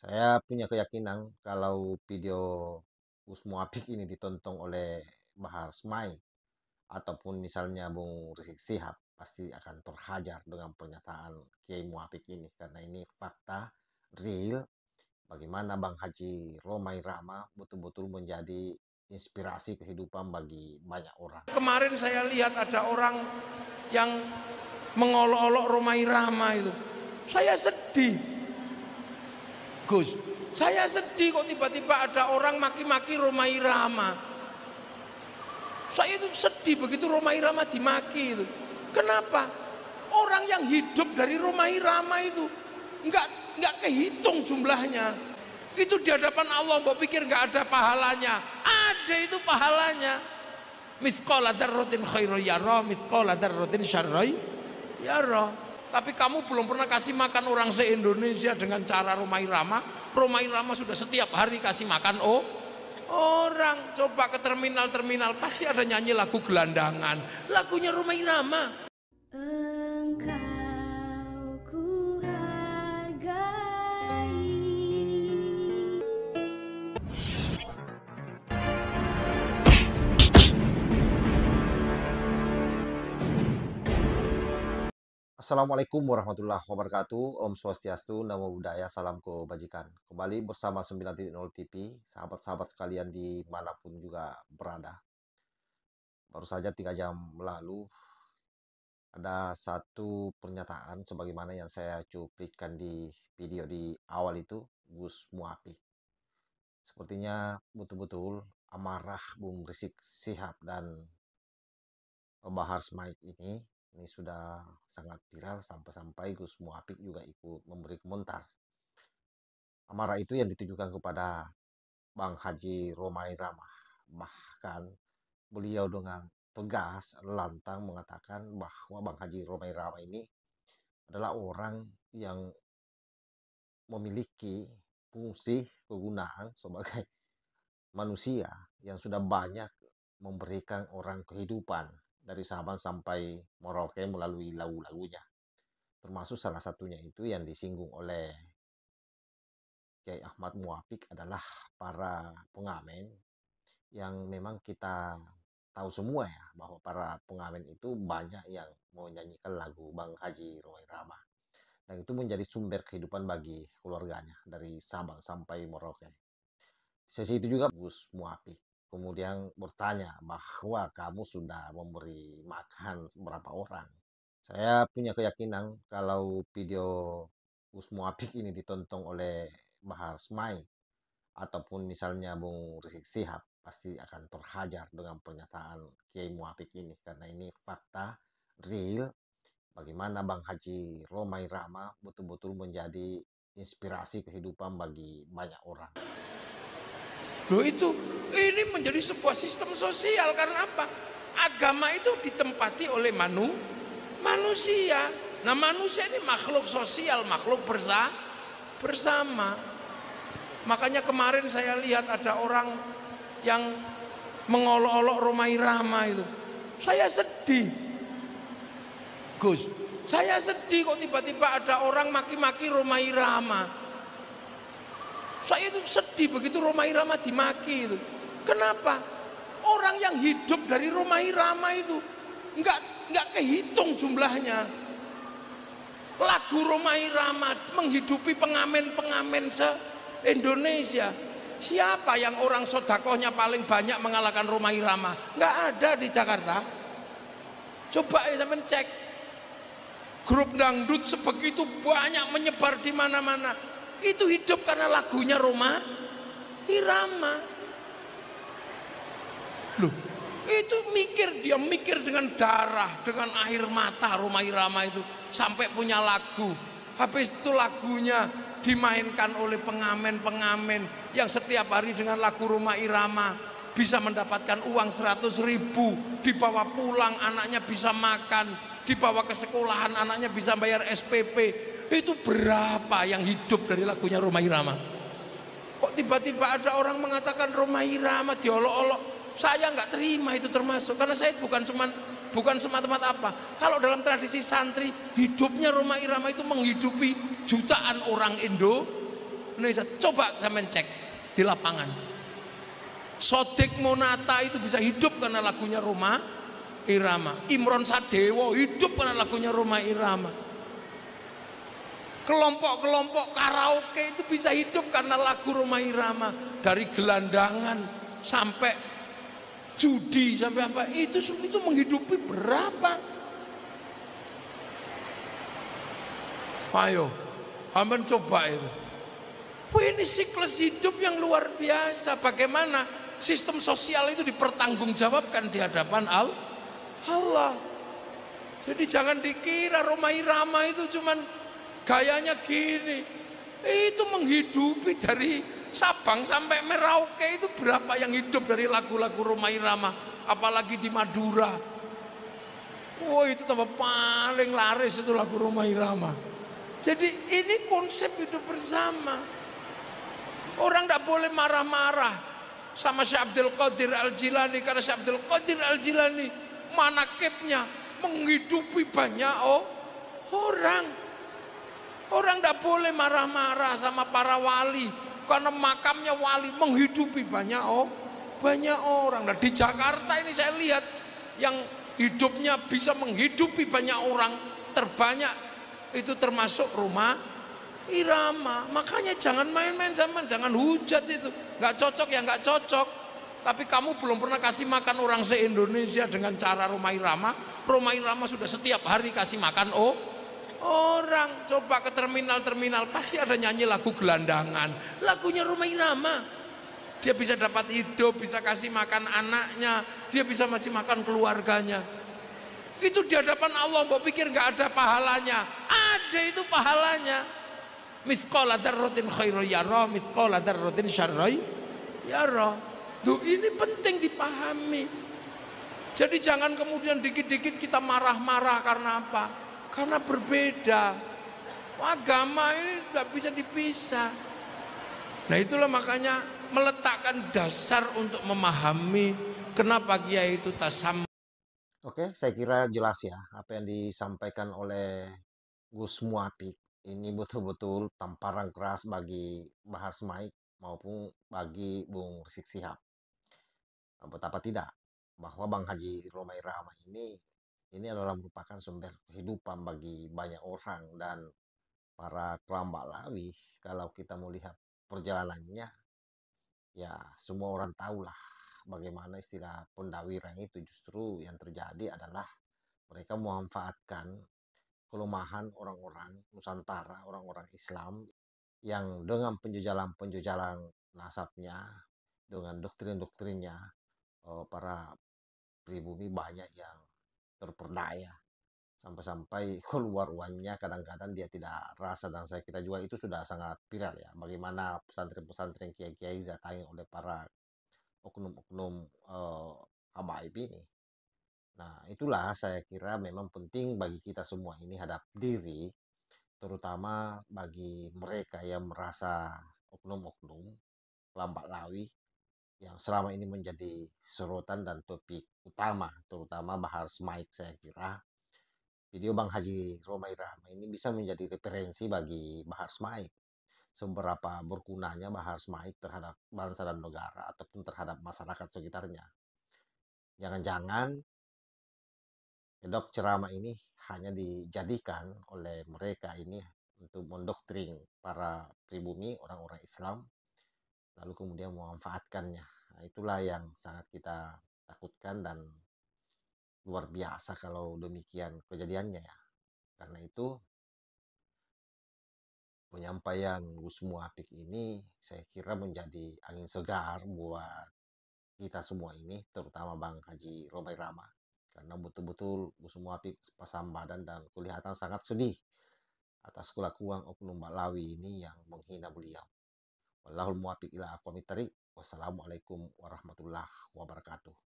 Saya punya keyakinan kalau video Gus Muhafik ini ditonton oleh Bahar Smai ataupun misalnya Bung Rizik Sihab pasti akan terhajar dengan pernyataan Kiai Muhafik ini karena ini fakta real bagaimana Bang Haji Romai Rama betul-betul menjadi inspirasi kehidupan bagi banyak orang. Kemarin saya lihat ada orang yang mengolok-olok Romai Rama itu. Saya sedih, Gus. Saya sedih kok tiba-tiba ada orang maki-maki Romai Rama. Saya itu sedih begitu Romai Rama dimaki itu. Kenapa? Orang yang hidup dari Romai Rama itu nggak kehitung jumlahnya. Itu di hadapan Allah, mbok pikir nggak ada pahalanya? Ada itu pahalanya. Mithqala dzarratin khairan yara, mithqala dzarratin syarran yara. Tapi kamu belum pernah kasih makan orang se-Indonesia dengan cara Romai Rama. Romai Rama sudah setiap hari kasih makan orang. Coba ke terminal-terminal pasti ada nyanyi lagu gelandangan. Lagunya Romai Rama. Engkau ku hargai. Assalamualaikum warahmatullahi wabarakatuh. Om Swastiastu, Namo Buddhaya, salam kebajikan. Kembali bersama 9.0 TV, sahabat-sahabat sekalian dimanapun juga berada. Baru saja 3 jam lalu, ada satu pernyataan sebagaimana yang saya cuplikan di video di awal itu, Gus Muhafik. Sepertinya betul-betul amarah Bung Rizik Sihab dan Bahar Smait ini sudah sangat viral sampai-sampai Gus Muhafik juga ikut memberi komentar. Amarah itu yang ditujukan kepada Bang Haji Romai Rama. Bahkan beliau dengan tegas, lantang mengatakan bahwa Bang Haji Romai Rama ini adalah orang yang memiliki fungsi kegunaan sebagai manusia yang sudah banyak memberikan orang kehidupan dari Sabang sampai Merauke melalui lagu-lagunya. Termasuk salah satunya itu yang disinggung oleh Kiai Ahmad Muhafik adalah para pengamen yang memang kita tahu semua ya bahwa para pengamen itu banyak yang menyanyikan lagu Bang Haji Romai Rama. Dan itu menjadi sumber kehidupan bagi keluarganya dari Sabang sampai Merauke. Sesi itu juga Gus Muhafik kemudian bertanya bahwa kamu sudah memberi makan berapa orang. Saya punya keyakinan kalau video Gus Muhafik ini ditonton oleh Bahar Smai ataupun misalnya Bung Rizik Sihab pasti akan terhajar dengan pernyataan Kiai Muhafik ini karena ini fakta real bagaimana Bang Haji Romai Rama betul-betul menjadi inspirasi kehidupan bagi banyak orang. Loh itu, ini menjadi sebuah sistem sosial karena apa? Agama itu ditempati oleh manusia. Nah manusia ini makhluk sosial, makhluk bersama. Makanya kemarin saya lihat ada orang yang mengolok-olok Romai Rama itu. Saya sedih, Gus. Saya sedih kok tiba-tiba ada orang maki-maki Romai Rama. Saya itu sedih begitu Romai Rama dimaki itu. Kenapa? Orang yang hidup dari Romai Rama itu nggak kehitung jumlahnya. Lagu Romai Rama menghidupi pengamen-pengamen se-Indonesia. Siapa yang orang sodakohnya paling banyak mengalahkan Romai Rama? Nggak ada di Jakarta. Coba ya sampean cek. Grup dangdut sebegitu banyak menyebar di mana-mana. Itu hidup karena lagunya Romai Rama. Loh, itu dia mikir dengan darah, dengan air mata Romai Rama itu sampai punya lagu. Habis itu lagunya dimainkan oleh pengamen-pengamen yang setiap hari dengan lagu Romai Rama bisa mendapatkan uang 100.000, dibawa pulang anaknya bisa makan, dibawa ke sekolahan anaknya bisa bayar SPP. Itu berapa yang hidup dari lagunya Romai Rama? Kok tiba-tiba ada orang mengatakan Romai Rama diolok-olok? Saya nggak terima itu termasuk karena saya bukan semata-mata apa. Kalau dalam tradisi santri hidupnya Romai Rama itu menghidupi jutaan orang Indonesia. Coba sampean cek di lapangan. Sodik Monata itu bisa hidup karena lagunya Roma Irama. Imron Sadewo hidup karena lagunya Roma Irama. Kelompok-kelompok karaoke itu bisa hidup karena lagu Roma Irama. Dari gelandangan sampai judi sampai apa itu menghidupi berapa? Ayo, aman coba itu. Wah, ini siklus hidup yang luar biasa. Bagaimana sistem sosial itu dipertanggungjawabkan di hadapan Allah. Jadi jangan dikira Roma Irama itu cuman gayanya gini. Itu menghidupi dari Sabang sampai Merauke itu berapa yang hidup dari lagu-lagu Roma Irama, apalagi di Madura. Wah, itu tambah paling laris itu lagu Roma Irama. Jadi ini konsep hidup bersama. Orang tidak boleh marah-marah sama Syekh Abdul Qadir Al-Jilani, karena Syekh Abdul Qadir Al-Jilani manakibnya menghidupi banyak orang. Orang tidak boleh marah-marah sama para wali, karena makamnya wali menghidupi banyak orang. Nah, di Jakarta ini saya lihat yang hidupnya bisa menghidupi banyak orang terbanyak itu termasuk Roma Irama. Makanya jangan main-main zaman, jangan hujat itu. Nggak cocok ya nggak cocok. Tapi kamu belum pernah kasih makan orang se-Indonesia dengan cara Roma Irama. Roma Irama sudah setiap hari kasih makan orang. Coba ke terminal-terminal pasti ada nyanyi lagu gelandangan, lagunya Roma Irama. Dia bisa dapat hidup, bisa kasih makan anaknya, dia bisa masih makan keluarganya. Itu di hadapan Allah, mau pikir nggak ada pahalanya? Ada itu pahalanya. Mithqala dzarratin khairan yara, mithqala dzarratin syarran yara. Tuh, ini penting dipahami. Jadi jangan kemudian dikit-dikit kita marah-marah karena apa? Karena berbeda. Agama ini nggak bisa dipisah. Nah, itulah makanya meletakkan dasar untuk memahami kenapa Kiai itu tasam. Oke, saya kira jelas ya apa yang disampaikan oleh Gus Muafik. Ini betul-betul tamparan keras bagi Bahar Smaik maupun bagi Bung Rizik Sihab. Betapa tidak bahwa Bang Haji Romai Rahman ini adalah merupakan sumber kehidupan bagi banyak orang, dan para kelambak lawi kalau kita melihat perjalanannya ya semua orang tahulah bagaimana istilah pendawiran itu. Justru yang terjadi adalah mereka memanfaatkan kelemahan orang-orang Nusantara, orang-orang Islam yang dengan penjejalan-penjejalan nasabnya, dengan doktrin-doktrinnya, para pribumi banyak yang terperdaya sampai-sampai keluar uangnya kadang-kadang dia tidak rasa. Dan saya kira juga itu sudah sangat viral ya, bagaimana pesantren-pesantren kiai-kiai didatangi oleh para oknum-oknum habaib ini. Nah, itulah saya kira memang penting bagi kita semua ini hadap diri, terutama bagi mereka yang merasa oknum-oknum lambat lawi yang selama ini menjadi sorotan dan topik utama, terutama bahas Mike. Saya kira video Bang Haji Romai Rahma ini bisa menjadi referensi bagi Bahar Mike, seberapa bergunanya Bahar Mike terhadap bangsa dan negara ataupun terhadap masyarakat sekitarnya. Jangan-jangan kedok ceramah ini hanya dijadikan oleh mereka ini untuk mendoktrin para pribumi, orang-orang Islam, lalu kemudian memanfaatkannya. Nah, itulah yang sangat kita takutkan, dan luar biasa kalau demikian kejadiannya ya. Karena itu penyampaian Gus Muafik ini saya kira menjadi angin segar buat kita semua ini, terutama Bang Haji Romai Rama. Karena betul-betul Gus Muafik pasang badan dan kelihatan sangat sedih atas kelakuan oknum Malawi ini yang menghina beliau. Wallahul muwaffiq ila aqwamit thariq. Wassalamualaikum warahmatullahi wabarakatuh.